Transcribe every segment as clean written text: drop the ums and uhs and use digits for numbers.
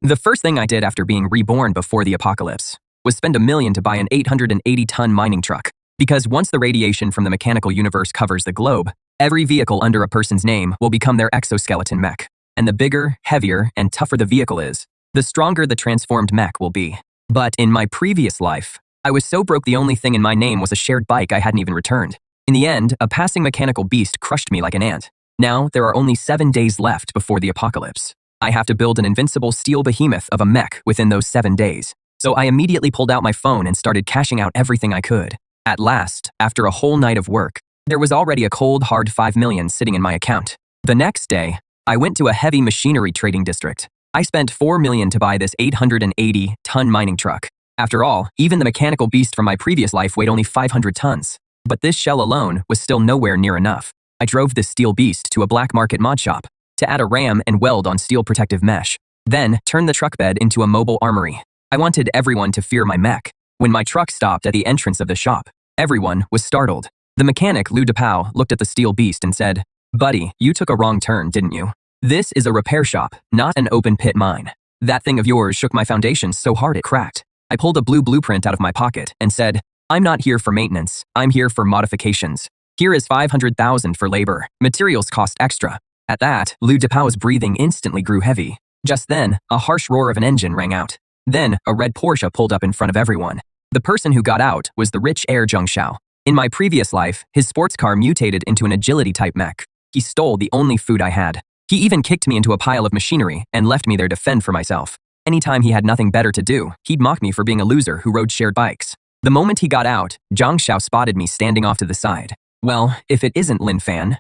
The first thing I did after being reborn before the apocalypse was spend $1 million to buy an 880-ton mining truck. Because once the radiation from the mechanical universe covers the globe, every vehicle under a person's name will become their exoskeleton mech. And the bigger, heavier, and tougher the vehicle is, the stronger the transformed mech will be. But in my previous life, I was so broke the only thing in my name was a shared bike I hadn't even returned. In the end, a passing mechanical beast crushed me like an ant. Now, there are only 7 days left before the apocalypse. I have to build an invincible steel behemoth of a mech within those 7 days. So I immediately pulled out my phone and started cashing out everything I could. At last, after a whole night of work, there was already a cold, hard $5 million sitting in my account. The next day, I went to a heavy machinery trading district. I spent $4 million to buy this 880-ton mining truck. After all, even the mechanical beast from my previous life weighed only 500 tons. But this shell alone was still nowhere near enough. I drove this steel beast to a black market mod shop to add a ram and weld on steel protective mesh. Then, turn the truck bed into a mobile armory. I wanted everyone to fear my mech. When my truck stopped at the entrance of the shop, everyone was startled. The mechanic, Lou DePau, looked at the steel beast and said, "Buddy, you took a wrong turn, didn't you? This is a repair shop, not an open pit mine." That thing of yours shook my foundation so hard it cracked. I pulled a blue blueprint out of my pocket and said, "I'm not here for maintenance, I'm here for modifications. Here is $500,000 for labor. Materials cost extra." At that, Lou DePau's breathing instantly grew heavy. Just then, a harsh roar of an engine rang out. Then, a red Porsche pulled up in front of everyone. The person who got out was the rich heir Zhang Xiao. In my previous life, his sports car mutated into an agility-type mech. He stole the only food I had. He even kicked me into a pile of machinery and left me there to fend for myself. Anytime he had nothing better to do, he'd mock me for being a loser who rode shared bikes. The moment he got out, Zhang Xiao spotted me standing off to the side. Well, if it isn't Lin Fan,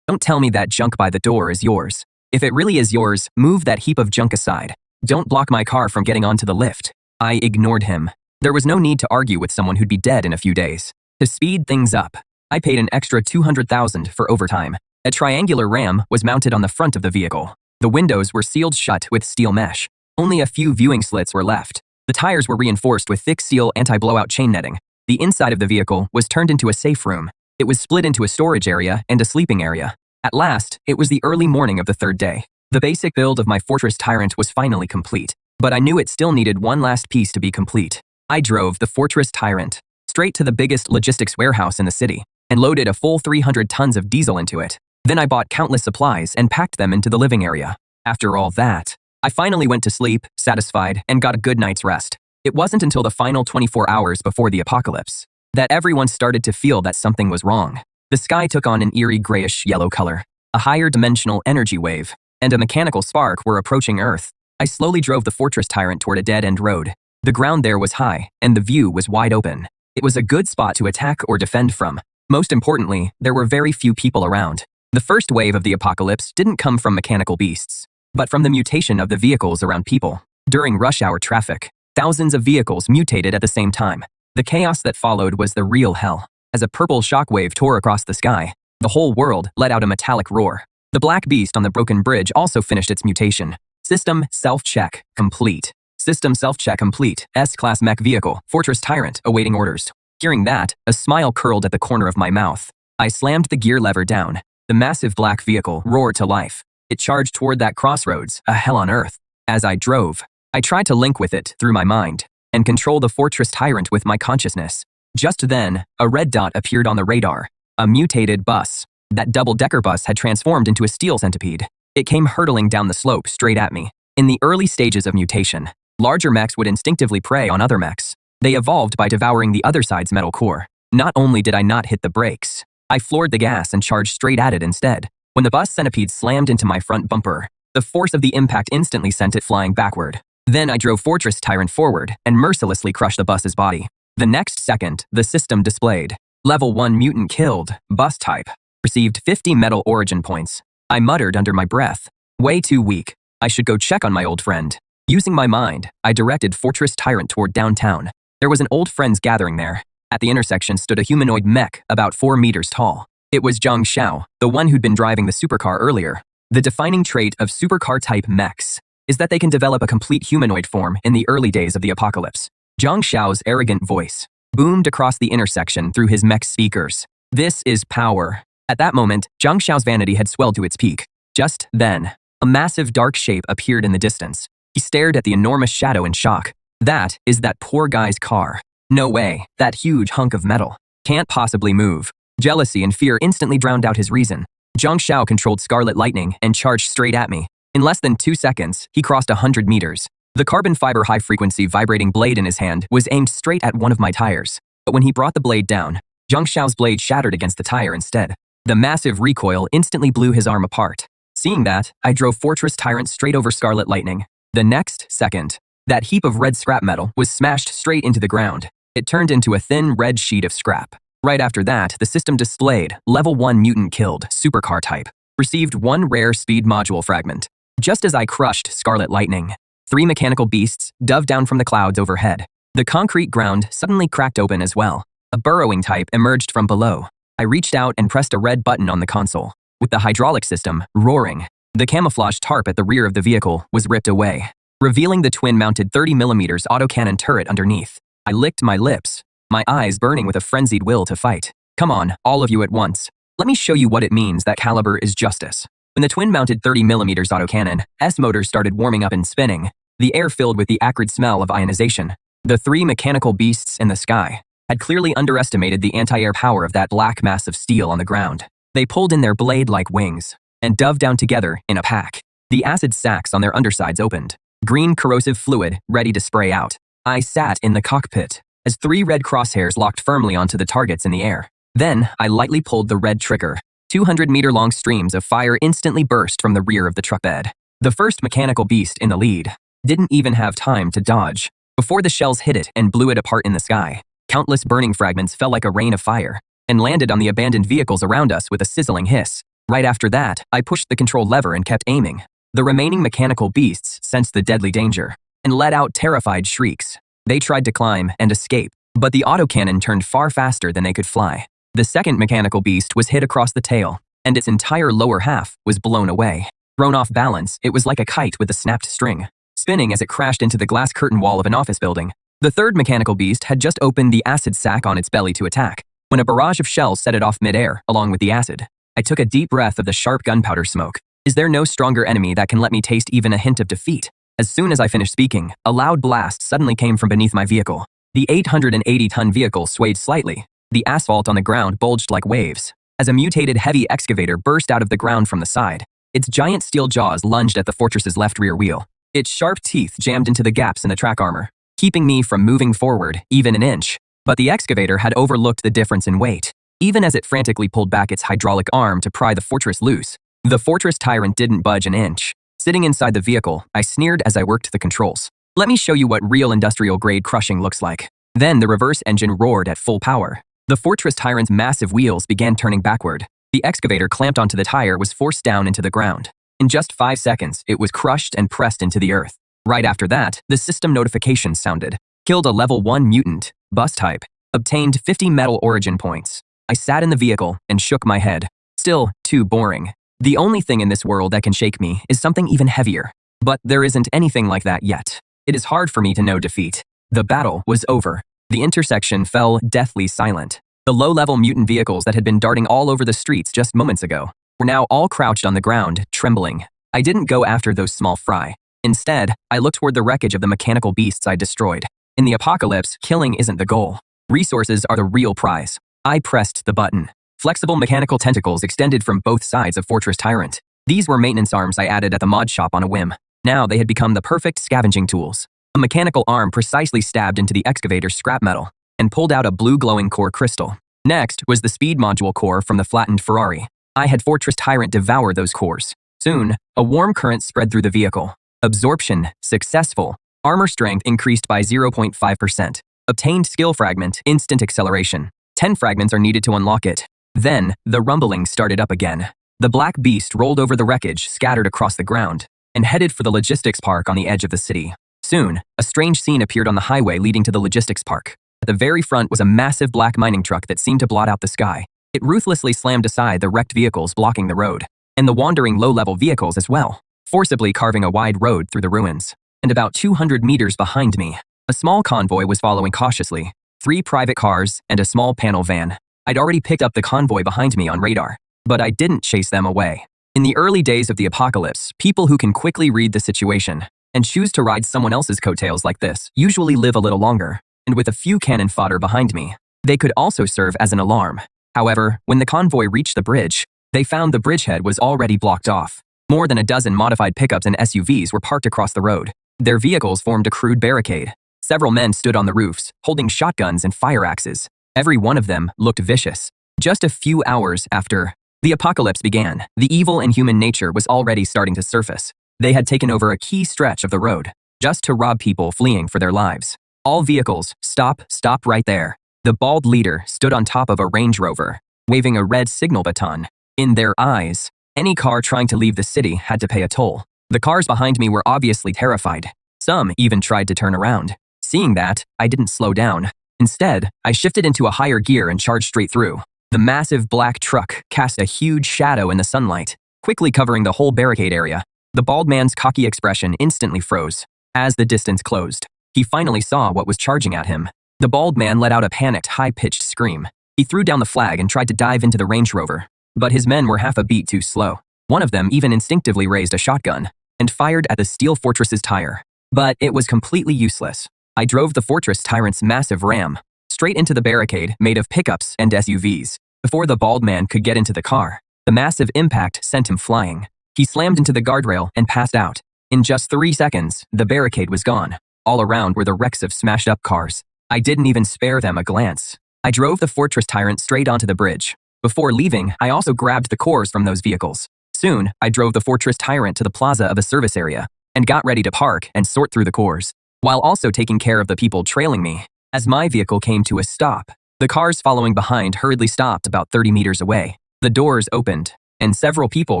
don't tell me that junk by the door is yours. If it really is yours, move that heap of junk aside. Don't block my car from getting onto the lift. I ignored him. There was no need to argue with someone who'd be dead in a few days. To speed things up, I paid an extra $200,000 for overtime. A triangular ram was mounted on the front of the vehicle. The windows were sealed shut with steel mesh. Only a few viewing slits were left. The tires were reinforced with thick steel anti-blowout chain netting. The inside of the vehicle was turned into a safe room. It was split into a storage area and a sleeping area. At last, it was the early morning of the third day. The basic build of my Fortress Tyrant was finally complete, but I knew it still needed one last piece to be complete. I drove the Fortress Tyrant straight to the biggest logistics warehouse in the city and loaded a full 300 tons of diesel into it. Then I bought countless supplies and packed them into the living area. After all that, I finally went to sleep, satisfied, and got a good night's rest. It wasn't until the final 24 hours before the apocalypse that everyone started to feel that something was wrong. The sky took on an eerie grayish-yellow color. A higher dimensional energy wave and a mechanical spark were approaching Earth. I slowly drove the Fortress Tyrant toward a dead-end road. The ground there was high, and the view was wide open. It was a good spot to attack or defend from. Most importantly, there were very few people around. The first wave of the apocalypse didn't come from mechanical beasts, but from the mutation of the vehicles around people. During rush-hour traffic, thousands of vehicles mutated at the same time. The chaos that followed was the real hell. As a purple shockwave tore across the sky, the whole world let out a metallic roar. The black beast on the broken bridge also finished its mutation. System self-check complete. System self-check complete. S-Class mech vehicle, Fortress Tyrant, awaiting orders. Hearing that, a smile curled at the corner of my mouth. I slammed the gear lever down. The massive black vehicle roared to life. It charged toward that crossroads, a hell on earth. As I drove, I tried to link with it through my mind and control the Fortress Tyrant with my consciousness. Just then, a red dot appeared on the radar. A mutated bus. That double-decker bus had transformed into a steel centipede. It came hurtling down the slope straight at me. In the early stages of mutation, larger mechs would instinctively prey on other mechs. They evolved by devouring the other side's metal core. Not only did I not hit the brakes, I floored the gas and charged straight at it instead. When the bus centipede slammed into my front bumper, the force of the impact instantly sent it flying backward. Then I drove Fortress Tyrant forward and mercilessly crushed the bus's body. The next second, the system displayed, Level 1 mutant killed, bus type. Received 50 metal origin points. I muttered under my breath. Way too weak. I should go check on my old friend. Using my mind, I directed Fortress Tyrant toward downtown. There was an old friends gathering there. At the intersection stood a humanoid mech about 4 meters tall. It was Zhang Xiao, the one who'd been driving the supercar earlier. The defining trait of supercar-type mechs is that they can develop a complete humanoid form in the early days of the apocalypse. Zhang Xiao's arrogant voice boomed across the intersection through his mech speakers. This is power. At that moment, Zhang Xiao's vanity had swelled to its peak. Just then, A massive dark shape appeared in the distance. He stared at the enormous shadow in shock. That is that poor guy's car. No way, that huge hunk of metal. Can't possibly move. Jealousy and fear instantly drowned out his reason. Zhang Xiao controlled Scarlet Lightning and charged straight at me. In less than 2 seconds, he crossed 100 meters. The carbon fiber high-frequency vibrating blade in his hand was aimed straight at one of my tires. But when he brought the blade down, Zhang Xiao's blade shattered against the tire instead. The massive recoil instantly blew his arm apart. Seeing that, I drove Fortress Tyrant straight over Scarlet Lightning. The next second, that heap of red scrap metal was smashed straight into the ground. It turned into a thin red sheet of scrap. Right after that, the system displayed Level 1 mutant killed, supercar type. Received 1 rare speed module fragment. Just as I crushed Scarlet Lightning, 3 mechanical beasts dove down from the clouds overhead. The concrete ground suddenly cracked open as well. A burrowing type emerged from below. I reached out and pressed a red button on the console. With the hydraulic system roaring, the camouflage tarp at the rear of the vehicle was ripped away, revealing the twin-mounted 30mm autocannon turret underneath. I licked my lips, my eyes burning with a frenzied will to fight. Come on, all of you at once. Let me show you what it means that caliber is justice. When the twin-mounted 30mm autocannon motor started warming up and spinning, the air filled with the acrid smell of ionization. The 3 mechanical beasts in the sky had clearly underestimated the anti-air power of that black mass of steel on the ground. They pulled in their blade-like wings and dove down together in a pack. The acid sacs on their undersides opened, green corrosive fluid ready to spray out. I sat in the cockpit as 3 red crosshairs locked firmly onto the targets in the air. Then, I lightly pulled the red trigger. 200-meter-long streams of fire instantly burst from the rear of the truck bed. The first mechanical beast in the lead didn't even have time to dodge before the shells hit it and blew it apart in the sky. Countless burning fragments fell like a rain of fire and landed on the abandoned vehicles around us with a sizzling hiss. Right after that, I pushed the control lever and kept aiming. The remaining mechanical beasts sensed the deadly danger and let out terrified shrieks. They tried to climb and escape, but the autocannon turned far faster than they could fly. The second mechanical beast was hit across the tail, and its entire lower half was blown away. Thrown off balance, it was like a kite with a snapped string, spinning as it crashed into the glass curtain wall of an office building. The third mechanical beast had just opened the acid sac on its belly to attack, when a barrage of shells set it off midair, along with the acid. I took a deep breath of the sharp gunpowder smoke. Is there no stronger enemy that can let me taste even a hint of defeat? As soon as I finished speaking, a loud blast suddenly came from beneath my vehicle. The 880-ton vehicle swayed slightly. The asphalt on the ground bulged like waves, as a mutated heavy excavator burst out of the ground from the side. Its giant steel jaws lunged at the Fortress's left rear wheel. Its sharp teeth jammed into the gaps in the track armor, keeping me from moving forward even an inch. But the excavator had overlooked the difference in weight. Even as it frantically pulled back its hydraulic arm to pry the Fortress loose, the Fortress Tyrant didn't budge an inch. Sitting inside the vehicle, I sneered as I worked the controls. Let me show you what real industrial-grade crushing looks like. Then the reverse engine roared at full power. The Fortress Tyrant's massive wheels began turning backward. The excavator clamped onto the tire was forced down into the ground. In just 5 seconds, it was crushed and pressed into the earth. Right after that, the system notification sounded. Killed a level 1 mutant, bus type. Obtained 50 metal origin points. I sat in the vehicle and shook my head. Still, too boring. The only thing in this world that can shake me is something even heavier. But there isn't anything like that yet. It is hard for me to know defeat. The battle was over. The intersection fell deathly silent. The low-level mutant vehicles that had been darting all over the streets just moments ago were now all crouched on the ground, trembling. I didn't go after those small fry. Instead, I looked toward the wreckage of the mechanical beasts I destroyed. In the apocalypse, killing isn't the goal. Resources are the real prize. I pressed the button. Flexible mechanical tentacles extended from both sides of Fortress Tyrant. These were maintenance arms I added at the mod shop on a whim. Now they had become the perfect scavenging tools. A mechanical arm precisely stabbed into the excavator's scrap metal and pulled out a blue glowing core crystal. Next was the speed module core from the flattened Ferrari. I had Fortress Tyrant devour those cores. Soon, a warm current spread through the vehicle. Absorption, successful. Armor strength increased by 0.5%. Obtained skill fragment, instant acceleration. 10 fragments are needed to unlock it. Then, the rumbling started up again. The black beast rolled over the wreckage scattered across the ground and headed for the logistics park on the edge of the city. Soon, a strange scene appeared on the highway leading to the logistics park. At the very front was a massive black mining truck that seemed to blot out the sky. It ruthlessly slammed aside the wrecked vehicles blocking the road, and the wandering low-level vehicles as well, forcibly carving a wide road through the ruins. And about 200 meters behind me, a small convoy was following cautiously. 3 private cars and a small panel van. I'd already picked up the convoy behind me on radar, but I didn't chase them away. In the early days of the apocalypse, people who can quickly read the situation and choose to ride someone else's coattails like this usually live a little longer, and with a few cannon fodder behind me, they could also serve as an alarm. However, when the convoy reached the bridge, they found the bridgehead was already blocked off. More than a dozen modified pickups and SUVs were parked across the road. Their vehicles formed a crude barricade. Several men stood on the roofs, holding shotguns and fire axes. Every one of them looked vicious. Just a few hours after the apocalypse began, the evil in human nature was already starting to surface. They had taken over a key stretch of the road, just to rob people fleeing for their lives. All vehicles, stop right there. The bald leader stood on top of a Range Rover, waving a red signal baton. In their eyes, any car trying to leave the city had to pay a toll. The cars behind me were obviously terrified. Some even tried to turn around. Seeing that, I didn't slow down. Instead, I shifted into a higher gear and charged straight through. The massive black truck cast a huge shadow in the sunlight, quickly covering the whole barricade area. The bald man's cocky expression instantly froze. As the distance closed, he finally saw what was charging at him. The bald man let out a panicked, high-pitched scream. He threw down the flag and tried to dive into the Range Rover, but his men were half a beat too slow. One of them even instinctively raised a shotgun and fired at the steel fortress's tire. But it was completely useless. I drove the fortress Tyrant's massive ram straight into the barricade made of pickups and SUVs. Before the bald man could get into the car, the massive impact sent him flying. He slammed into the guardrail and passed out. In just 3 seconds, the barricade was gone. All around were the wrecks of smashed-up cars. I didn't even spare them a glance. I drove the Fortress Tyrant straight onto the bridge. Before leaving, I also grabbed the cores from those vehicles. Soon, I drove the Fortress Tyrant to the plaza of a service area and got ready to park and sort through the cores, while also taking care of the people trailing me. As my vehicle came to a stop, the cars following behind hurriedly stopped about 30 meters away. The doors opened, and several people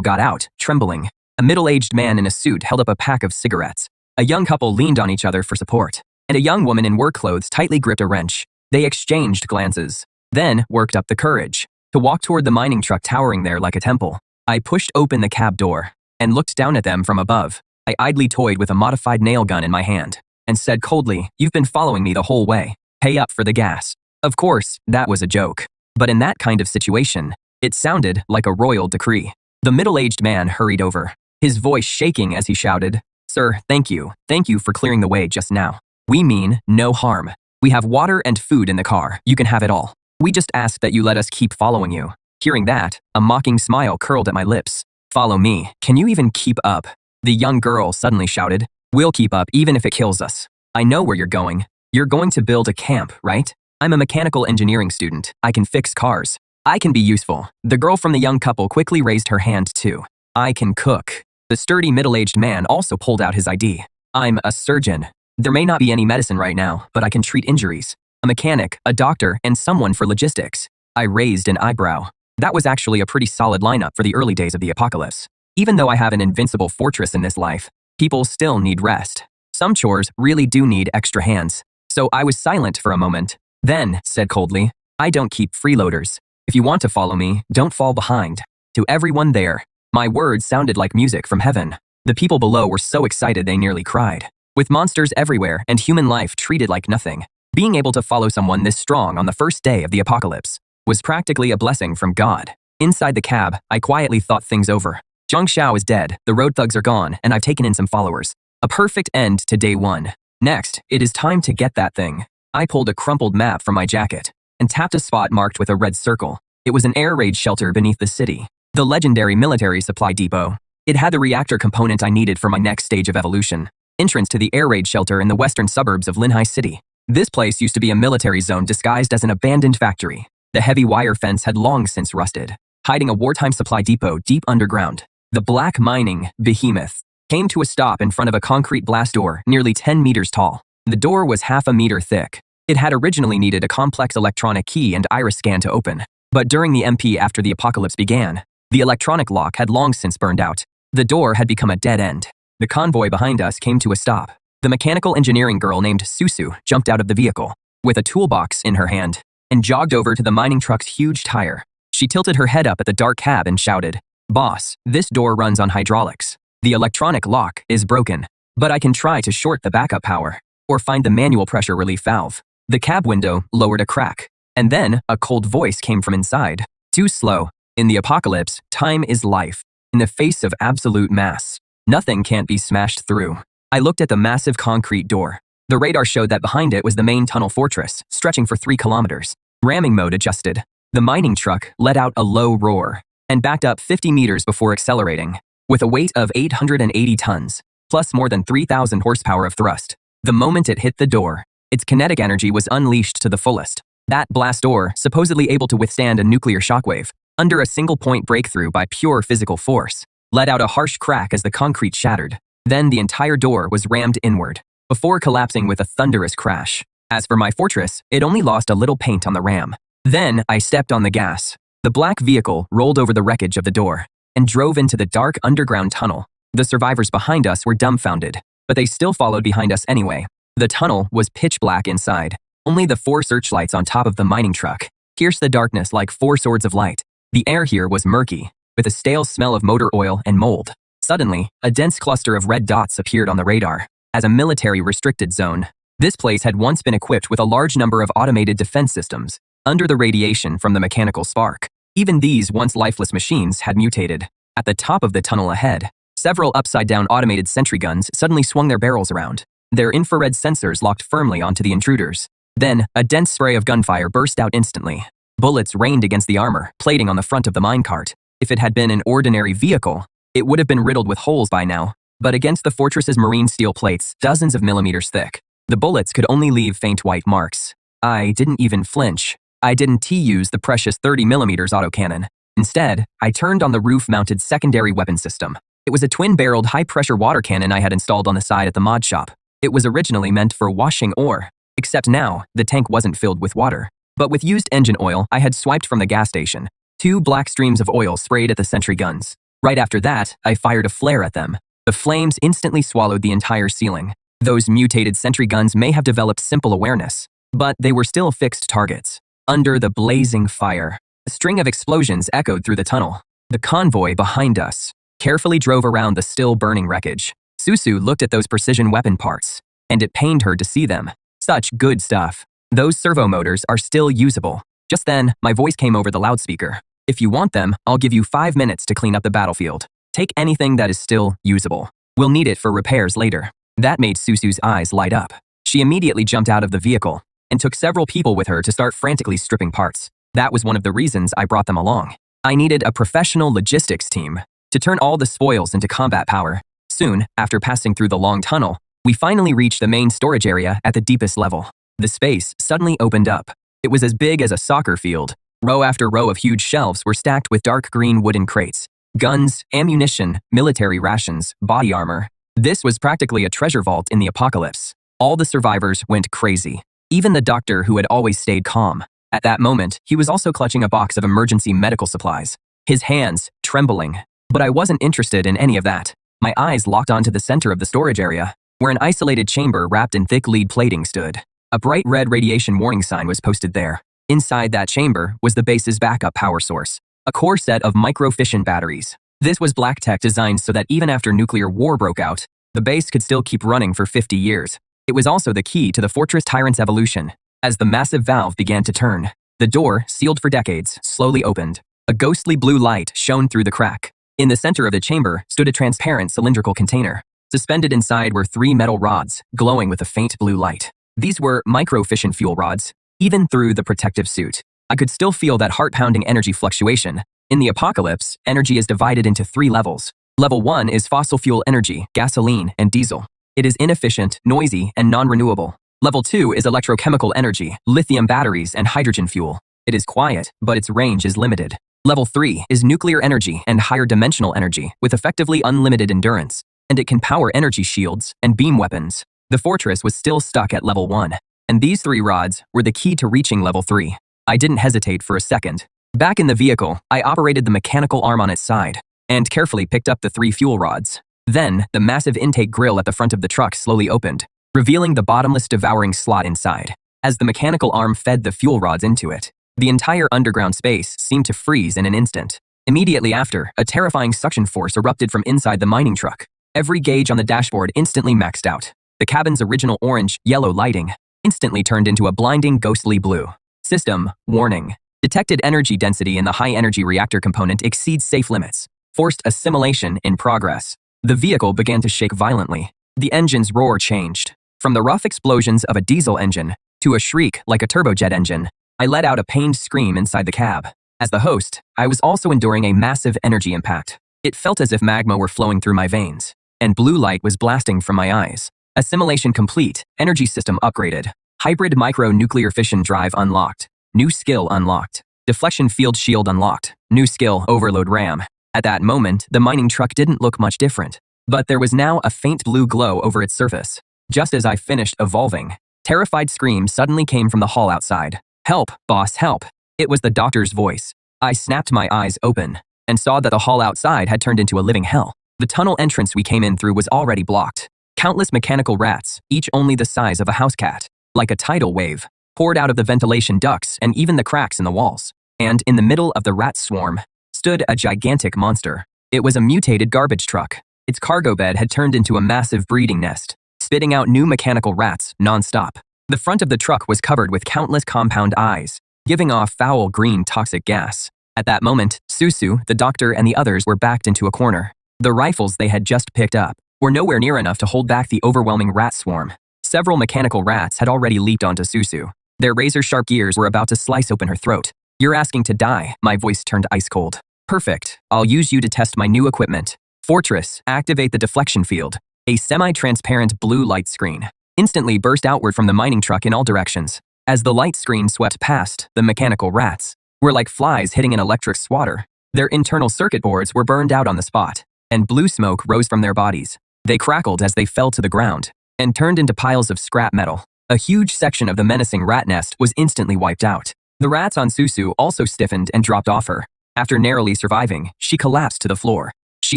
got out, trembling. A middle-aged man in a suit held up a pack of cigarettes. A young couple leaned on each other for support, and a young woman in work clothes tightly gripped a wrench. They exchanged glances, then worked up the courage to walk toward the mining truck towering there like a temple. I pushed open the cab door and looked down at them from above. I idly toyed with a modified nail gun in my hand and said coldly, "You've been following me the whole way. Pay up for the gas." Of course, that was a joke. But in that kind of situation, it sounded like a royal decree. The middle-aged man hurried over, his voice shaking as he shouted, "Sir, thank you. Thank you for clearing the way just now. We mean no harm. We have water and food in the car. You can have it all. We just ask that you let us keep following you." Hearing that, a mocking smile curled at my lips. "Follow me. Can you even keep up?" The young girl suddenly shouted, "We'll keep up even if it kills us. I know where you're going. You're going to build a camp, right? I'm a mechanical engineering student. I can fix cars. I can be useful." The girl from the young couple quickly raised her hand too. "I can cook." The sturdy middle-aged man also pulled out his ID. "I'm a surgeon. There may not be any medicine right now, but I can treat injuries. A mechanic, a doctor, and someone for logistics." I raised an eyebrow. That was actually a pretty solid lineup for the early days of the apocalypse. Even though I have an invincible fortress in this life, people still need rest. Some chores really do need extra hands. So I was silent for a moment, then said coldly, "I don't keep freeloaders. If you want to follow me, don't fall behind." To everyone there, my words sounded like music from heaven. The people below were so excited they nearly cried. With monsters everywhere and human life treated like nothing, being able to follow someone this strong on the first day of the apocalypse was practically a blessing from God. Inside the cab, I quietly thought things over. Zhang Xiao is dead, the road thugs are gone, and I've taken in some followers. A perfect end to day one. Next, it is time to get that thing. I pulled a crumpled map from my jacket and tapped a spot marked with a red circle. It was an air raid shelter beneath the city, the legendary military supply depot. It had the reactor component I needed for my next stage of evolution. Entrance to the air raid shelter in the western suburbs of Linhai City. This place used to be a military zone disguised as an abandoned factory. The heavy wire fence had long since rusted, hiding a wartime supply depot deep underground. The black mining behemoth came to a stop in front of a concrete blast door nearly 10 meters tall. The door was half a meter thick. It had originally needed a complex electronic key and iris scan to open, but during the MP after the apocalypse began, the electronic lock had long since burned out. The door had become a dead end. The convoy behind us came to a stop. The mechanical engineering girl named Susu jumped out of the vehicle with a toolbox in her hand and jogged over to the mining truck's huge tire. She tilted her head up at the dark cab and shouted, "Boss, this door runs on hydraulics. The electronic lock is broken, but I can try to short the backup power or find the manual pressure relief valve." The cab window lowered a crack, and then a cold voice came from inside. "Too slow. In the apocalypse, time is life. in the face of absolute mass. Nothing can't be smashed through. I looked at the massive concrete door. The radar showed that behind it was the main tunnel fortress, stretching for 3 kilometers. Ramming mode adjusted. The mining truck let out a low roar and backed up 50 meters before accelerating. With a weight of 880 tons, plus more than 3,000 horsepower of thrust, the moment it hit the door, its kinetic energy was unleashed to the fullest. That blast door, supposedly able to withstand a nuclear shockwave, under a single-point breakthrough by pure physical force, let out a harsh crack as the concrete shattered. Then the entire door was rammed inward, before collapsing with a thunderous crash. As for my fortress, it only lost a little paint on the ram. Then I stepped on the gas. The black vehicle rolled over the wreckage of the door and drove into the dark underground tunnel. The survivors behind us were dumbfounded, but they still followed behind us anyway. The tunnel was pitch black inside. Only the 4 searchlights on top of the mining truck pierced the darkness like 4 swords of light. The air here was murky, with a stale smell of motor oil and mold. Suddenly, a dense cluster of red dots appeared on the radar as a military restricted zone. This place had once been equipped with a large number of automated defense systems, under the radiation from the mechanical spark. Even these once lifeless machines had mutated. At the top of the tunnel ahead, several upside-down automated sentry guns suddenly swung their barrels around. Their infrared sensors locked firmly onto the intruders. Then, a dense spray of gunfire burst out instantly. Bullets rained against the armor plating on the front of the minecart. If it had been an ordinary vehicle, it would have been riddled with holes by now. But against the fortress's marine steel plates, dozens of millimeters thick, the bullets could only leave faint white marks. I didn't even flinch. I didn't use the precious 30mm autocannon. Instead, I turned on the roof-mounted secondary weapon system. It was a twin-barreled high-pressure water cannon I had installed on the side at the mod shop. It was originally meant for washing ore, except now, the tank wasn't filled with water, but with used engine oil I had swiped from the gas station. 2 black streams of oil sprayed at the sentry guns. Right after that, I fired a flare at them. The flames instantly swallowed the entire ceiling. Those mutated sentry guns may have developed simple awareness, but they were still fixed targets. Under the blazing fire, a string of explosions echoed through the tunnel. The convoy behind us carefully drove around the still burning wreckage. Susu looked at those precision weapon parts, and it pained her to see them. Such good stuff. Those servo motors are still usable. Just then, my voice came over the loudspeaker. If you want them, I'll give you 5 minutes to clean up the battlefield. Take anything that is still usable. We'll need it for repairs later. That made Susu's eyes light up. She immediately jumped out of the vehicle and took several people with her to start frantically stripping parts. That was one of the reasons I brought them along. I needed a professional logistics team to turn all the spoils into combat power. Soon, after passing through the long tunnel, we finally reached the main storage area at the deepest level. The space suddenly opened up. It was as big as a soccer field. Row after row of huge shelves were stacked with dark green wooden crates. Guns, ammunition, military rations, body armor. This was practically a treasure vault in the apocalypse. All the survivors went crazy. Even the doctor who had always stayed calm. At that moment, he was also clutching a box of emergency medical supplies. His hands trembling. But I wasn't interested in any of that. My eyes locked onto the center of the storage area, where an isolated chamber wrapped in thick lead plating stood. A bright red radiation warning sign was posted there. Inside that chamber was the base's backup power source, a core set of micro-fission batteries. This was black tech designed so that even after nuclear war broke out, the base could still keep running for 50 years. It was also the key to the Fortress Tyrant's evolution. As the massive valve began to turn, the door, sealed for decades, slowly opened. A ghostly blue light shone through the crack. In the center of the chamber stood a transparent cylindrical container. Suspended inside were 3 metal rods, glowing with a faint blue light. These were micro-fission fuel rods. Even through the protective suit, I could still feel that heart-pounding energy fluctuation. In the apocalypse, energy is divided into 3 levels. Level 1 is fossil fuel energy, gasoline, and diesel. It is inefficient, noisy, and non-renewable. Level 2 is electrochemical energy, lithium batteries, and hydrogen fuel. It is quiet, but its range is limited. Level 3 is nuclear energy and higher dimensional energy, with effectively unlimited endurance, and it can power energy shields and beam weapons. The fortress was still stuck at level 1, and these 3 rods were the key to reaching level 3. I didn't hesitate for a second. Back in the vehicle, I operated the mechanical arm on its side, and carefully picked up the 3 fuel rods. Then, the massive intake grill at the front of the truck slowly opened, revealing the bottomless devouring slot inside. As the mechanical arm fed the fuel rods into it, the entire underground space seemed to freeze in an instant. Immediately after, a terrifying suction force erupted from inside the mining truck. Every gauge on the dashboard instantly maxed out. The cabin's original orange-yellow lighting instantly turned into a blinding ghostly blue. System warning. Detected energy density in the high-energy reactor component exceeds safe limits. Forced assimilation in progress. The vehicle began to shake violently. The engine's roar changed. From the rough explosions of a diesel engine to a shriek like a turbojet engine, I let out a pained scream inside the cab. As the host, I was also enduring a massive energy impact. It felt as if magma were flowing through my veins, and blue light was blasting from my eyes. Assimilation complete, energy system upgraded. Hybrid micro-nuclear fission drive unlocked. New skill unlocked. Deflection field shield unlocked. New skill overload RAM. At that moment, the mining truck didn't look much different, but there was now a faint blue glow over its surface. Just as I finished evolving, terrified screams suddenly came from the hall outside. "Help, boss, help." It was the doctor's voice. I snapped my eyes open and saw that the hall outside had turned into a living hell. The tunnel entrance we came in through was already blocked. Countless mechanical rats, each only the size of a house cat, like a tidal wave, poured out of the ventilation ducts and even the cracks in the walls. And in the middle of the rat swarm stood a gigantic monster. It was a mutated garbage truck. Its cargo bed had turned into a massive breeding nest, spitting out new mechanical rats non-stop. The front of the truck was covered with countless compound eyes, giving off foul green toxic gas. At that moment, Susu, the doctor, and the others were backed into a corner. The rifles they had just picked up were nowhere near enough to hold back the overwhelming rat swarm. Several mechanical rats had already leaped onto Susu. Their razor-sharp gears were about to slice open her throat. "You're asking to die." My voice turned ice cold. "Perfect. I'll use you to test my new equipment. Fortress, activate the deflection field." A semi-transparent blue light screen instantly burst outward from the mining truck in all directions. As the light screen swept past, the mechanical rats were like flies hitting an electric swatter. Their internal circuit boards were burned out on the spot, and blue smoke rose from their bodies. They crackled as they fell to the ground and turned into piles of scrap metal. A huge section of the menacing rat nest was instantly wiped out. The rats on Susu also stiffened and dropped off her. After narrowly surviving, she collapsed to the floor. She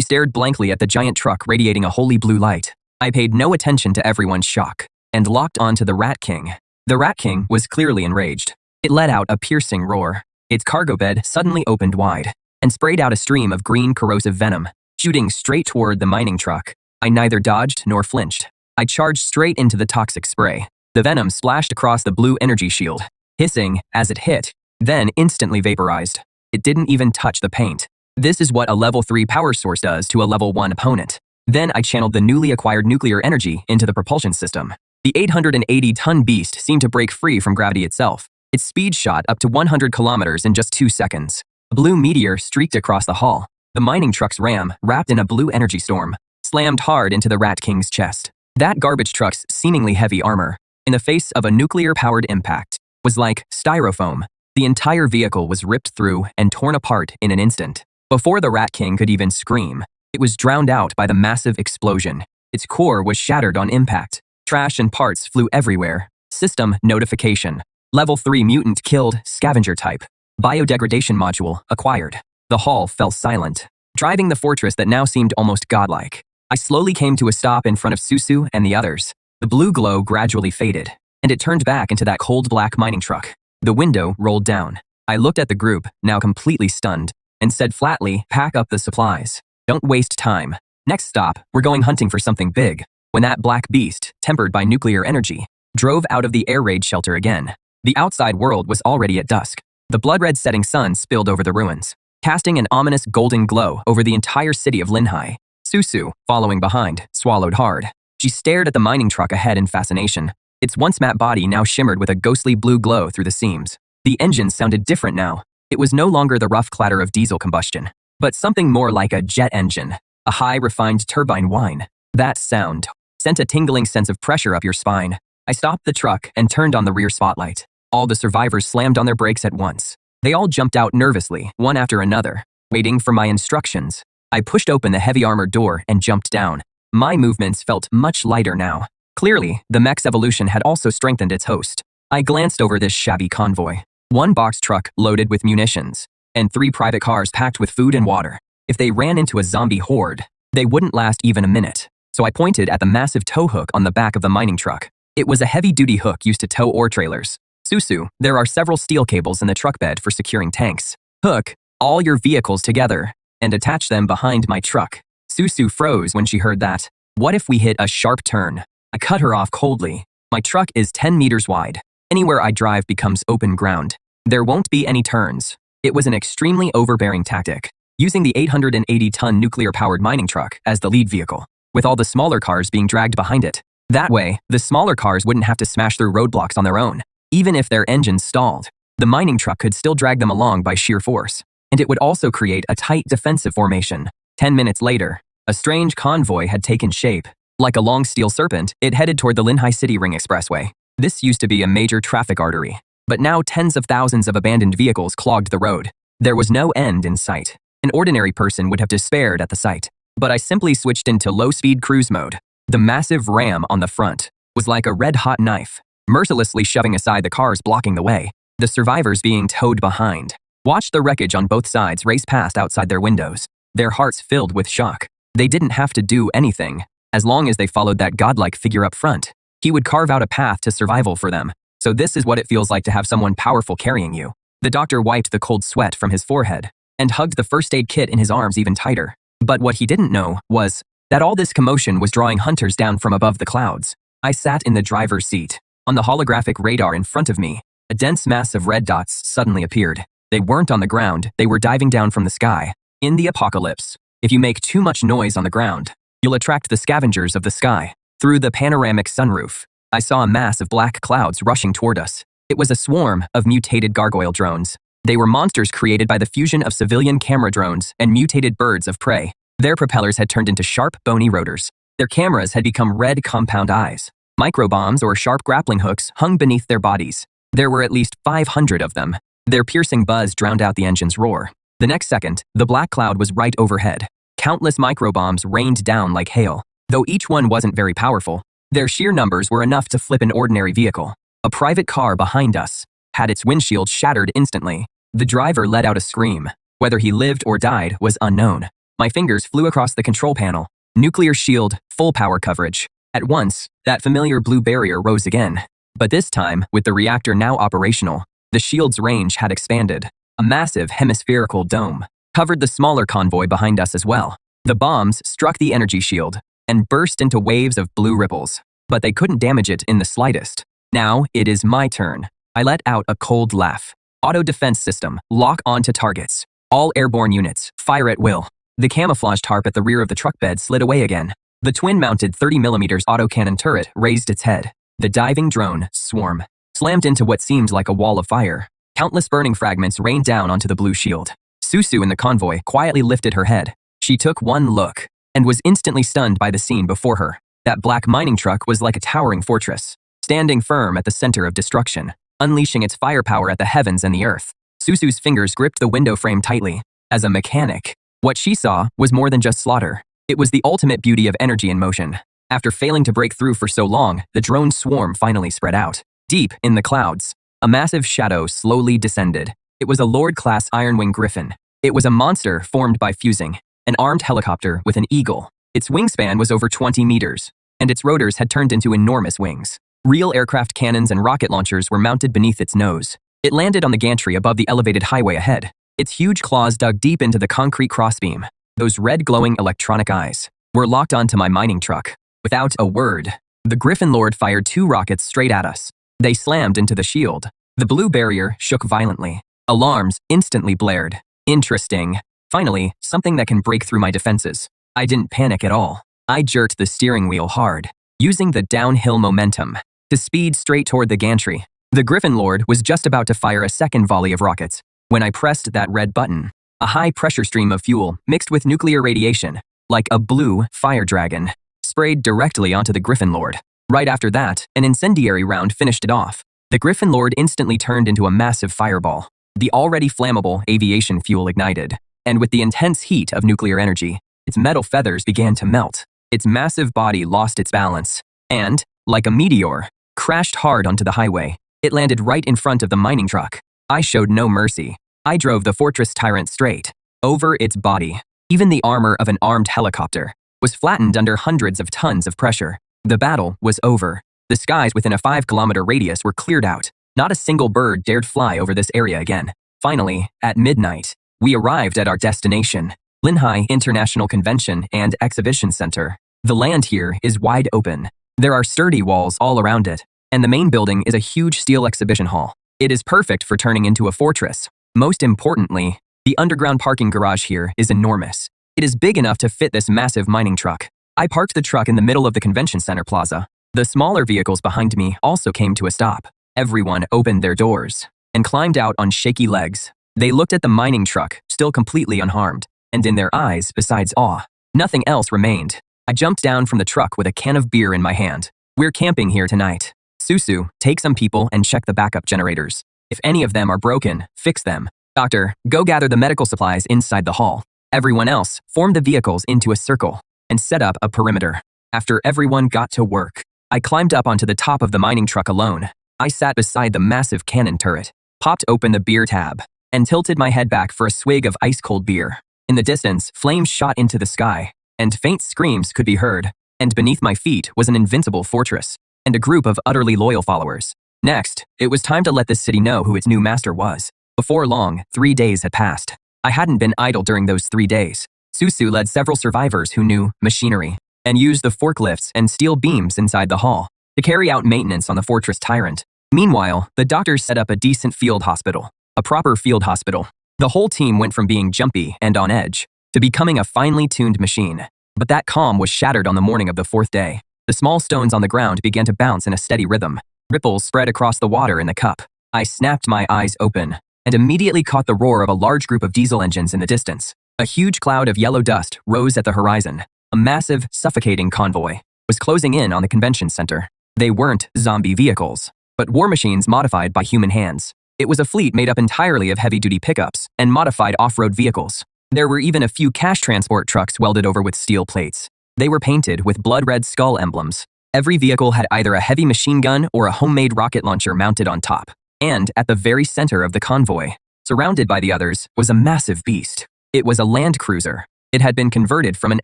stared blankly at the giant truck radiating a holy blue light. I paid no attention to everyone's shock and locked onto the Rat King. The Rat King was clearly enraged. It let out a piercing roar. Its cargo bed suddenly opened wide and sprayed out a stream of green corrosive venom, shooting straight toward the mining truck. I neither dodged nor flinched. I charged straight into the toxic spray. The venom splashed across the blue energy shield, hissing as it hit, then instantly vaporized. It didn't even touch the paint. This is what a level 3 power source does to a level 1 opponent. Then I channeled the newly acquired nuclear energy into the propulsion system. The 880-ton beast seemed to break free from gravity itself. Its speed shot up to 100 kilometers in just 2 seconds. A blue meteor streaked across the hall. The mining truck's ram, wrapped in a blue energy storm, slammed hard into the Rat King's chest. That garbage truck's seemingly heavy armor, in the face of a nuclear-powered impact, was like styrofoam. The entire vehicle was ripped through and torn apart in an instant. Before the Rat King could even scream, it was drowned out by the massive explosion. Its core was shattered on impact. Trash and parts flew everywhere. System notification. Level 3 mutant killed, scavenger type. Biodegradation module acquired. The hall fell silent, driving the fortress that now seemed almost godlike. I slowly came to a stop in front of Susu and the others. The blue glow gradually faded, and it turned back into that cold black mining truck. The window rolled down. I looked at the group, now completely stunned, and said flatly, "Pack up the supplies. Don't waste time. Next stop, we're going hunting for something big." When that black beast, tempered by nuclear energy, drove out of the air raid shelter again, the outside world was already at dusk. The blood-red setting sun spilled over the ruins, casting an ominous golden glow over the entire city of Linhai. Susu, following behind, swallowed hard. She stared at the mining truck ahead in fascination. Its once matte body now shimmered with a ghostly blue glow through the seams. The engine sounded different now. It was no longer the rough clatter of diesel combustion, but something more like a jet engine, a high, refined turbine whine. That sound sent a tingling sense of pressure up your spine. I stopped the truck and turned on the rear spotlight. All the survivors slammed on their brakes at once. They all jumped out nervously, one after another, waiting for my instructions. I pushed open the heavy armored door and jumped down. My movements felt much lighter now. Clearly, the mech's evolution had also strengthened its host. I glanced over this shabby convoy. One box truck loaded with munitions, and 3 private cars packed with food and water. If they ran into a zombie horde, they wouldn't last even a minute. So I pointed at the massive tow hook on the back of the mining truck. It was a heavy-duty hook used to tow ore trailers. Susu, there are several steel cables in the truck bed for securing tanks. Hook all your vehicles together and attach them behind my truck. Susu froze when she heard that. What if we hit a sharp turn? I cut her off coldly. My truck is 10 meters wide. Anywhere I drive becomes open ground. There won't be any turns. It was an extremely overbearing tactic. using the 880-ton nuclear-powered mining truck as the lead vehicle, with all the smaller cars being dragged behind it. That way, the smaller cars wouldn't have to smash through roadblocks on their own. Even if their engines stalled, the mining truck could still drag them along by sheer force, and it would also create a tight defensive formation. 10 minutes later, a strange convoy had taken shape. Like a long steel serpent, it headed toward the Linhai City Ring Expressway. This used to be a major traffic artery, but now tens of thousands of abandoned vehicles clogged the road. There was no end in sight. An ordinary person would have despaired at the sight, but I simply switched into low-speed cruise mode. The massive ram on the front was like a red-hot knife, mercilessly shoving aside the cars blocking the way, the survivors being towed behind. Watched the wreckage on both sides race past outside their windows, their hearts filled with shock. They didn't have to do anything. As long as they followed that godlike figure up front, he would carve out a path to survival for them. So this is what it feels like to have someone powerful carrying you. The doctor wiped the cold sweat from his forehead and hugged the first aid kit in his arms even tighter. But what he didn't know was that all this commotion was drawing hunters down from above the clouds. I sat in the driver's seat. On the holographic radar in front of me, a dense mass of red dots suddenly appeared. They weren't on the ground, they were diving down from the sky. In the apocalypse, if you make too much noise on the ground, you'll attract the scavengers of the sky. Through the panoramic sunroof, I saw a mass of black clouds rushing toward us. It was a swarm of mutated gargoyle drones. They were monsters created by the fusion of civilian camera drones and mutated birds of prey. Their propellers had turned into sharp, bony rotors. Their cameras had become red compound eyes. Microbombs or sharp grappling hooks hung beneath their bodies. There were at least 500 of them. Their piercing buzz drowned out the engine's roar. The next second, the black cloud was right overhead. Countless microbombs rained down like hail. Though each one wasn't very powerful, their sheer numbers were enough to flip an ordinary vehicle. A private car behind us had its windshield shattered instantly. The driver let out a scream. Whether he lived or died was unknown. My fingers flew across the control panel. Nuclear shield, full power coverage. At once, that familiar blue barrier rose again. But this time, with the reactor now operational, the shield's range had expanded. A massive hemispherical dome covered the smaller convoy behind us as well. The bombs struck the energy shield and burst into waves of blue ripples, but they couldn't damage it in the slightest. Now, it is my turn. I let out a cold laugh. Auto defense system, lock onto targets. All airborne units, fire at will. The camouflage tarp at the rear of the truck bed slid away again. The twin-mounted 30mm autocannon turret raised its head. The diving drone, Swarm, slammed into what seemed like a wall of fire. Countless burning fragments rained down onto the blue shield. Susu in the convoy quietly lifted her head. She took one look and was instantly stunned by the scene before her. That black mining truck was like a towering fortress, standing firm at the center of destruction, unleashing its firepower at the heavens and the earth. Susu's fingers gripped the window frame tightly. As a mechanic, what she saw was more than just slaughter. It was the ultimate beauty of energy in motion. After failing to break through for so long, the drone swarm finally spread out. Deep in the clouds, a massive shadow slowly descended. It was a Lord-class Ironwing Griffin. It was a monster formed by fusing an armed helicopter with an eagle. Its wingspan was over 20 meters, and its rotors had turned into enormous wings. Real aircraft cannons and rocket launchers were mounted beneath its nose. It landed on the gantry above the elevated highway ahead. Its huge claws dug deep into the concrete crossbeam. Those red glowing electronic eyes were locked onto my mining truck. Without a word, the Griffin Lord fired 2 rockets straight at us. They slammed into the shield. The blue barrier shook violently. Alarms instantly blared. Interesting. Finally, something that can break through my defenses. I didn't panic at all. I jerked the steering wheel hard, using the downhill momentum to speed straight toward the gantry. The Griffin Lord was just about to fire a second volley of rockets when I pressed that red button. A high-pressure stream of fuel mixed with nuclear radiation, like a blue fire dragon, sprayed directly onto the Griffin Lord. Right after that, an incendiary round finished it off. The Griffin Lord instantly turned into a massive fireball. The already flammable aviation fuel ignited, and with the intense heat of nuclear energy, its metal feathers began to melt. Its massive body lost its balance, and, like a meteor, crashed hard onto the highway. It landed right in front of the mining truck. I showed no mercy. I drove the Fortress Tyrant straight over its body. Even the armor of an armed helicopter was flattened under hundreds of tons of pressure. The battle was over. The skies within a 5-kilometer radius were cleared out. Not a single bird dared fly over this area again. Finally, at midnight, we arrived at our destination, Linhai International Convention and Exhibition Center. The land here is wide open. There are sturdy walls all around it, and the main building is a huge steel exhibition hall. It is perfect for turning into a fortress. Most importantly, The underground parking garage here is enormous. It is big enough to fit this massive mining truck. I parked the truck in the middle of the convention center plaza. The smaller vehicles behind me also came to a stop. Everyone opened their doors and climbed out on shaky legs. They looked at the mining truck, still completely unharmed, and in their eyes, besides awe, nothing else remained. I jumped down from the truck with a can of beer in my hand. We're camping here tonight. Susu, take some people and check the backup generators. If any of them are broken, fix them. Doctor, go gather the medical supplies inside the hall. Everyone else, form the vehicles into a circle and set up a perimeter. After everyone got to work, I climbed up onto the top of the mining truck alone. I sat beside the massive cannon turret, popped open the beer tab, and tilted my head back for a swig of ice-cold beer. In the distance, flames shot into the sky, and faint screams could be heard, and beneath my feet was an invincible fortress, and a group of utterly loyal followers. Next, it was time to let this city know who its new master was. Before long, 3 days had passed. I hadn't been idle during those 3 days. Susu led several survivors who knew machinery, and used the forklifts and steel beams inside the hall to carry out maintenance on the fortress Tyrant. Meanwhile, the doctors set up a decent field hospital, a proper field hospital. The whole team went from being jumpy and on edge to becoming a finely tuned machine. But that calm was shattered on the morning of the 4th day. The small stones on the ground began to bounce in a steady rhythm. Ripples spread across the water in the cup. I snapped my eyes open and immediately caught the roar of a large group of diesel engines in the distance. A huge cloud of yellow dust rose at the horizon. A massive, suffocating convoy was closing in on the convention center. They weren't zombie vehicles, but war machines modified by human hands. It was a fleet made up entirely of heavy-duty pickups and modified off-road vehicles. There were even a few cash transport trucks welded over with steel plates. They were painted with blood-red skull emblems. Every vehicle had either a heavy machine gun or a homemade rocket launcher mounted on top. And at the very center of the convoy, surrounded by the others, was a massive beast. It was a land cruiser. It had been converted from an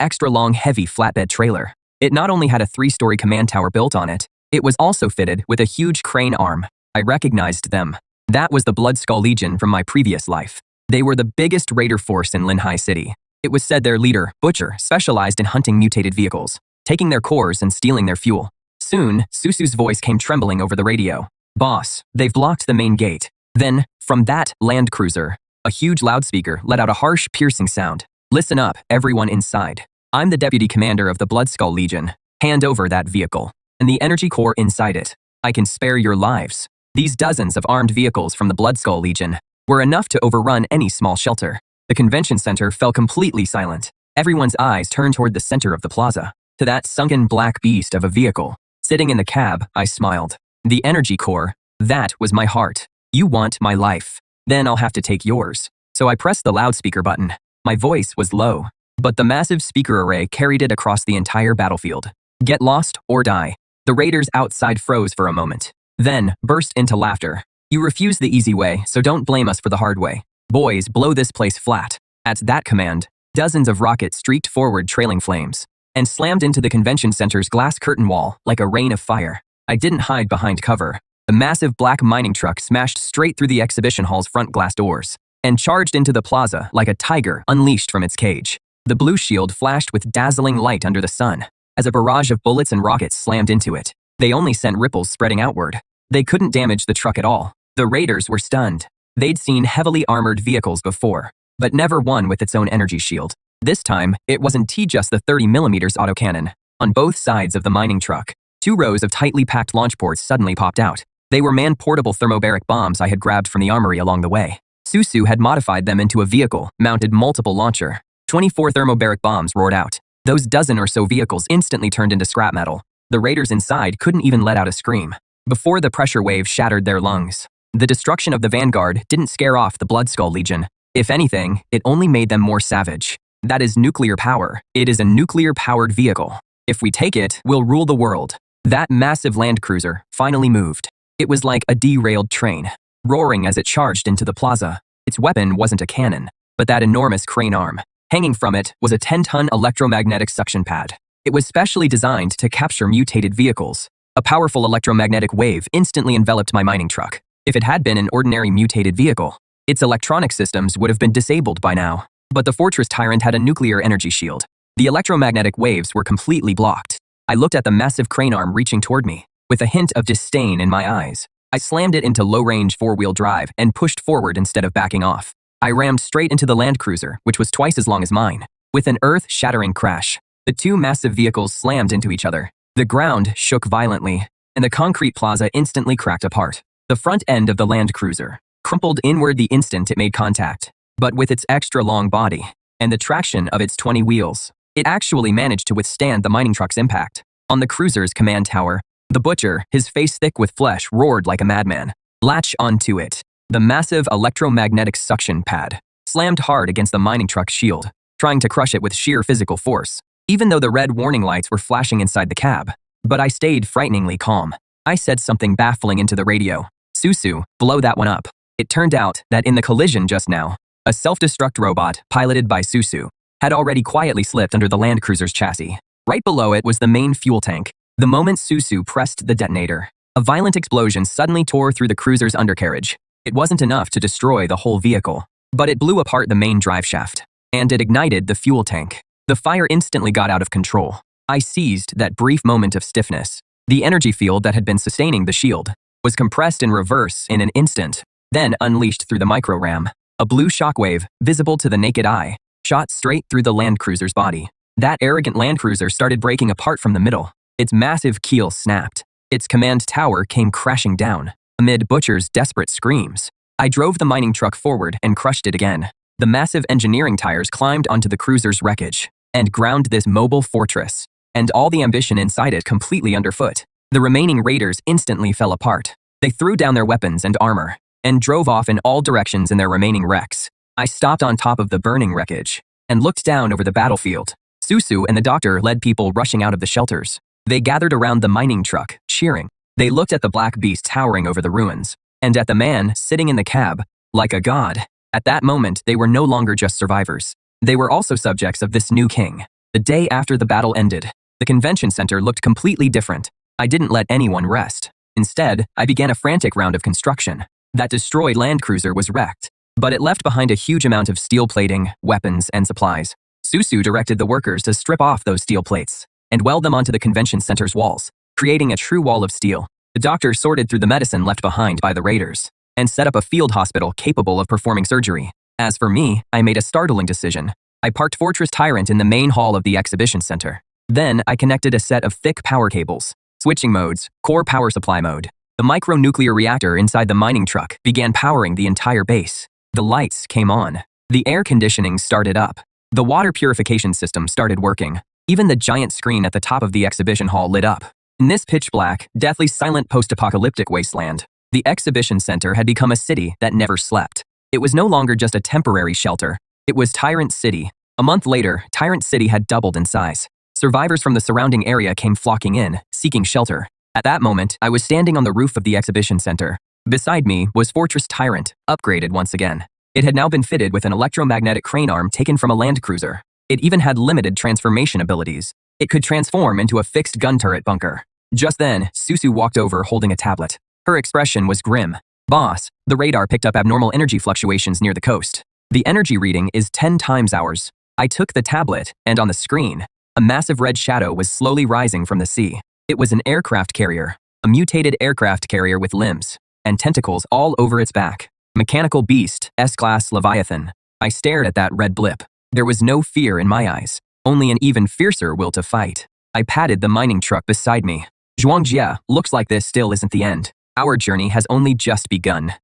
extra-long, heavy flatbed trailer. It not only had a 3-story command tower built on it, it was also fitted with a huge crane arm. I recognized them. That was the Bloodskull Legion from my previous life. They were the biggest raider force in Linhai City. It was said their leader, Butcher, specialized in hunting mutated vehicles, taking their cores and stealing their fuel. Soon, Susu's voice came trembling over the radio. Boss, they've blocked the main gate. Then, from that land cruiser, a huge loudspeaker let out a harsh, piercing sound. Listen up, everyone inside. I'm the deputy commander of the Bloodskull Legion. Hand over that vehicle and the energy core inside it. I can spare your lives. These dozens of armed vehicles from the Bloodskull Legion were enough to overrun any small shelter. The convention center fell completely silent. Everyone's eyes turned toward the center of the plaza, to that sunken black beast of a vehicle. Sitting in the cab, I smiled. The energy core, that was my heart. You want my life. Then I'll have to take yours. So I pressed the loudspeaker button. My voice was low, but the massive speaker array carried it across the entire battlefield. Get lost or die. The raiders outside froze for a moment, then burst into laughter. You refuse the easy way, so don't blame us for the hard way. Boys, blow this place flat. At that command, dozens of rockets streaked forward trailing flames and slammed into the convention center's glass curtain wall like a rain of fire. I didn't hide behind cover. The massive black mining truck smashed straight through the exhibition hall's front glass doors and charged into the plaza like a tiger unleashed from its cage. The blue shield flashed with dazzling light under the sun as a barrage of bullets and rockets slammed into it. They only sent ripples spreading outward. They couldn't damage the truck at all. The raiders were stunned. They'd seen heavily armored vehicles before, but never one with its own energy shield. This time, it wasn't just the 30mm autocannon. On both sides of the mining truck, 2 rows of tightly packed launch ports suddenly popped out. They were man-portable thermobaric bombs I had grabbed from the armory along the way. Susu had modified them into a vehicle-mounted multiple launcher. 24 thermobaric bombs roared out. Those dozen or so vehicles instantly turned into scrap metal. The raiders inside couldn't even let out a scream before the pressure wave shattered their lungs. The destruction of the Vanguard didn't scare off the Bloodskull Legion. If anything, it only made them more savage. That is nuclear power. It is a nuclear-powered vehicle. If we take it, we'll rule the world. That massive land cruiser finally moved. It was like a derailed train, roaring as it charged into the plaza. Its weapon wasn't a cannon, but that enormous crane arm. Hanging from it was a 10-ton electromagnetic suction pad. It was specially designed to capture mutated vehicles. A powerful electromagnetic wave instantly enveloped my mining truck. If it had been an ordinary mutated vehicle, its electronic systems would have been disabled by now. But the Fortress Tyrant had a nuclear energy shield. The electromagnetic waves were completely blocked. I looked at the massive crane arm reaching toward me, with a hint of disdain in my eyes. I slammed it into low-range 4-wheel drive and pushed forward instead of backing off. I rammed straight into the land cruiser, which was twice as long as mine. With an earth-shattering crash, the two massive vehicles slammed into each other. The ground shook violently, and the concrete plaza instantly cracked apart. The front end of the land cruiser crumpled inward the instant it made contact, but with its extra-long body and the traction of its 20 wheels, it actually managed to withstand the mining truck's impact. On the cruiser's command tower, the butcher, his face thick with flesh, roared like a madman. Latch onto it. The massive electromagnetic suction pad slammed hard against the mining truck's shield, trying to crush it with sheer physical force, even though the red warning lights were flashing inside the cab. But I stayed frighteningly calm. I said something baffling into the radio. Susu, blow that one up. It turned out that in the collision just now, a self-destruct robot, piloted by Susu, had already quietly slipped under the land cruiser's chassis. Right below it was the main fuel tank. The moment Susu pressed the detonator, a violent explosion suddenly tore through the cruiser's undercarriage. It wasn't enough to destroy the whole vehicle, but it blew apart the main drive shaft, and it ignited the fuel tank. The fire instantly got out of control. I seized that brief moment of stiffness. The energy field that had been sustaining the shield was compressed in reverse in an instant, then unleashed through the micro-ram. A blue shockwave, visible to the naked eye, shot straight through the land cruiser's body. That arrogant land cruiser started breaking apart from the middle. Its massive keel snapped. Its command tower came crashing down. Amid Butcher's desperate screams, I drove the mining truck forward and crushed it again. The massive engineering tires climbed onto the cruiser's wreckage and ground this mobile fortress, and all the ambition inside it completely underfoot. The remaining raiders instantly fell apart. They threw down their weapons and armor and drove off in all directions in their remaining wrecks. I stopped on top of the burning wreckage and looked down over the battlefield. Susu and the doctor led people rushing out of the shelters. They gathered around the mining truck, cheering. They looked at the black beast towering over the ruins, and at the man sitting in the cab, like a god. At that moment, they were no longer just survivors. They were also subjects of this new king. The day after the battle ended, the convention center looked completely different. I didn't let anyone rest. Instead, I began a frantic round of construction. That destroyed land cruiser was wrecked, but it left behind a huge amount of steel plating, weapons, and supplies. Susu directed the workers to strip off those steel plates and weld them onto the convention center's walls, creating a true wall of steel. The doctor sorted through the medicine left behind by the raiders and set up a field hospital capable of performing surgery. As for me, I made a startling decision. I parked Fortress Tyrant in the main hall of the exhibition center. Then I connected a set of thick power cables, switching modes, core power supply mode. The micronuclear reactor inside the mining truck began powering the entire base. The lights came on. The air conditioning started up. The water purification system started working. Even the giant screen at the top of the exhibition hall lit up. In this pitch-black, deathly silent post-apocalyptic wasteland, the exhibition center had become a city that never slept. It was no longer just a temporary shelter. It was Tyrant City. A month later, Tyrant City had doubled in size. Survivors from the surrounding area came flocking in, seeking shelter. At that moment, I was standing on the roof of the exhibition center. Beside me was Fortress Tyrant, upgraded once again. It had now been fitted with an electromagnetic crane arm taken from a land cruiser. It even had limited transformation abilities. It could transform into a fixed gun turret bunker. Just then, Susu walked over holding a tablet. Her expression was grim. Boss, the radar picked up abnormal energy fluctuations near the coast. The energy reading is 10 times ours. I took the tablet, and on the screen, a massive red shadow was slowly rising from the sea. It was an aircraft carrier, a mutated aircraft carrier with limbs and tentacles all over its back. Mechanical beast, S-class Leviathan. I stared at that red blip. There was no fear in my eyes, only an even fiercer will to fight. I patted the mining truck beside me. Zhuangjia, looks like this still isn't the end. Our journey has only just begun.